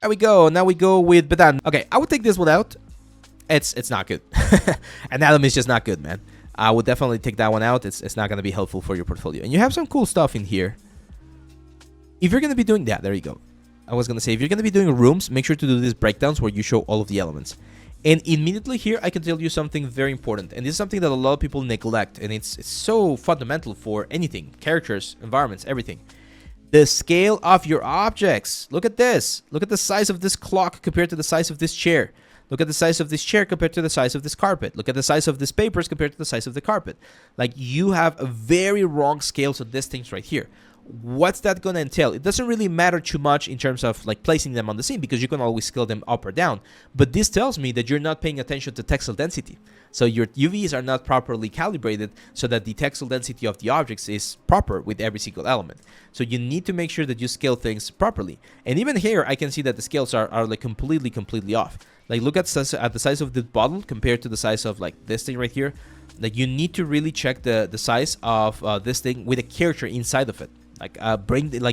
There we go. Now we go with Vedant. Okay, I would take this one out. It's not good. Anatomy is just not good, man. I would definitely take that one out. It's not going to be helpful for your portfolio. And you have some cool stuff in here. If you're going to be doing that, there you go. I was going to say, if you're going to be doing rooms, make sure to do these breakdowns where you show all of the elements. And immediately here, I can tell you something very important. And this is something that a lot of people neglect. And it's so fundamental for anything. Characters, environments, everything. The scale of your objects. Look at this. Look at the size of this clock compared to the size of this chair. Look at the size of this chair compared to the size of this carpet. Look at the size of this papers compared to the size of the carpet. Like, you have a very wrong scales of these things right here. What's that going to entail? It doesn't really matter too much in terms of like placing them on the scene because you can always scale them up or down. But this tells me that you're not paying attention to textile density. So your UVs are not properly calibrated so that the textile density of the objects is proper with every single element. So you need to make sure that you scale things properly. And even here, I can see that the scales are like completely off. Like, look at the size of the bottle compared to the size of like this thing right here. Like, you need to really check the size of this thing with a character inside of it. Like,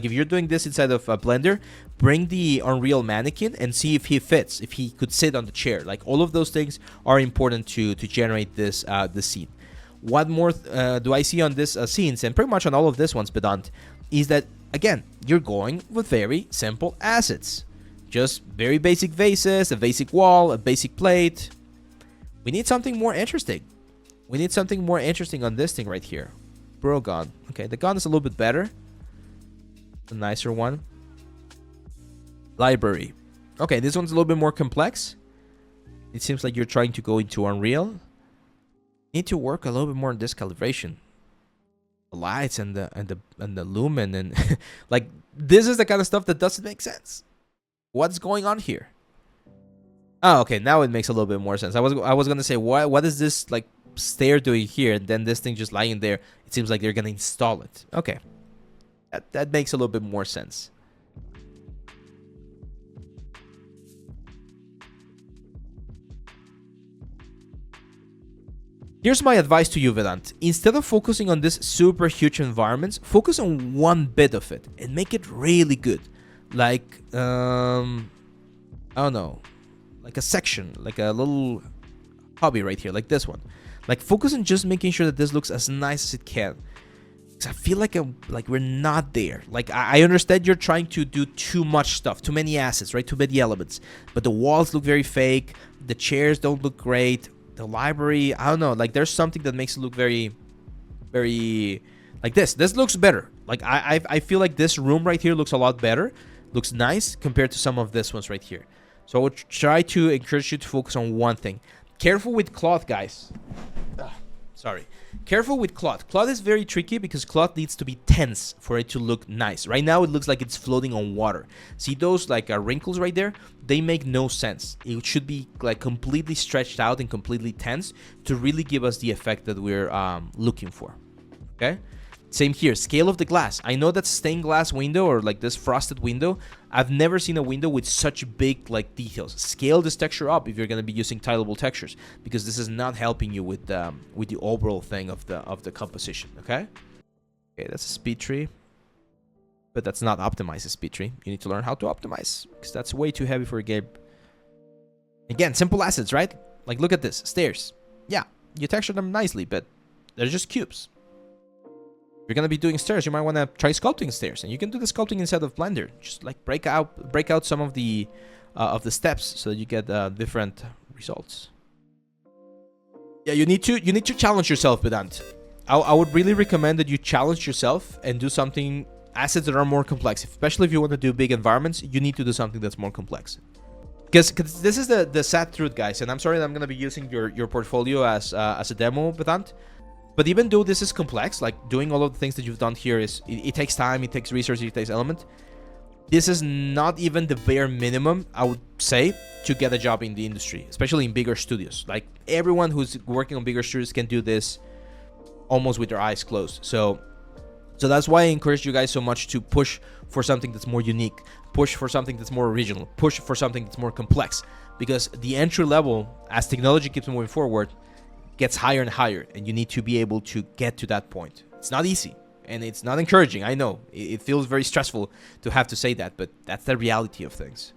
if you're doing this inside of Blender, bring the Unreal mannequin and see if he fits, if he could sit on the chair. Like, all of those things are important to generate this scene. What more do I see on this scenes, and pretty much on all of this ones, Vedant, is that, again, you're going with very simple assets. Just very basic vases, a basic wall, a basic plate. We need something more interesting. We need something more interesting on this thing right here. Bro gun. Okay, the gun is a little bit better. A nicer one. Library. Okay, this one's a little bit more complex. It seems like you're trying to go into Unreal. Need to work a little bit more on this calibration. The lights and the lumen and like, this is the kind of stuff that doesn't make sense. What's going on here? Oh, okay, now it makes a little bit more sense. I was gonna say, what is this like stair doing here? And then this thing just lying there. It seems like they're gonna install it. Okay. That makes a little bit more sense. Here's my advice to you, Vedant. Instead of focusing on this super huge environments, focus on one bit of it and make it really good. Like, I don't know, like a section, like a little hobby right here, like this one. Like, focus on just making sure that this looks as nice as it can. I feel like we're not there. Like, I understand you're trying to do too much stuff, too many assets, right? Too many elements. But the walls look very fake. The chairs don't look great. The library, I don't know. Like, there's something that makes it look very, very like this. This looks better. Like, I feel like this room right here looks a lot better. Looks nice compared to some of this ones right here. So I would try to encourage you to focus on one thing. Careful with cloth, guys. Sorry. Careful with cloth. Cloth is very tricky because cloth needs to be tense for it to look nice. Right now, it looks like it's floating on water. See those like wrinkles right there? They make no sense. It should be like completely stretched out and completely tense to really give us the effect that we're looking for. Okay? Same here. Scale of the glass. I know that's stained glass window or like this frosted window. I've never seen a window with such big like details. Scale this texture up if you're going to be using tileable textures, because this is not helping you with the overall thing of the composition. Okay. Okay, that's a speed tree, but that's not optimized as speed tree. You need to learn how to optimize because that's way too heavy for a game. Again, simple assets, right? Like, look at this stairs. Yeah, you texture them nicely, but they're just cubes. If you're gonna be doing stairs, you might want to try sculpting stairs, and you can do the sculpting inside of Blender. Just like break out some of the steps so that you get different results. Yeah, you need to challenge yourself, Vedant. I would really recommend that you challenge yourself and do something assets that are more complex. Especially if you want to do big environments, you need to do something that's more complex. Because this is the sad truth, guys. And I'm sorry that I'm gonna be using your portfolio as a demo, Vedant. But even though this is complex, like doing all of the things that you've done here it takes time, it takes resources, it takes element. This is not even the bare minimum, I would say, to get a job in the industry, especially in bigger studios. Like, everyone who's working on bigger studios can do this almost with their eyes closed. So that's why I encourage you guys so much to push for something that's more unique, push for something that's more original, push for something that's more complex. Because the entry level, as technology keeps moving forward, gets higher and higher, and you need to be able to get to that point. It's not easy, and it's not encouraging. I know it feels very stressful to have to say that, but that's the reality of things.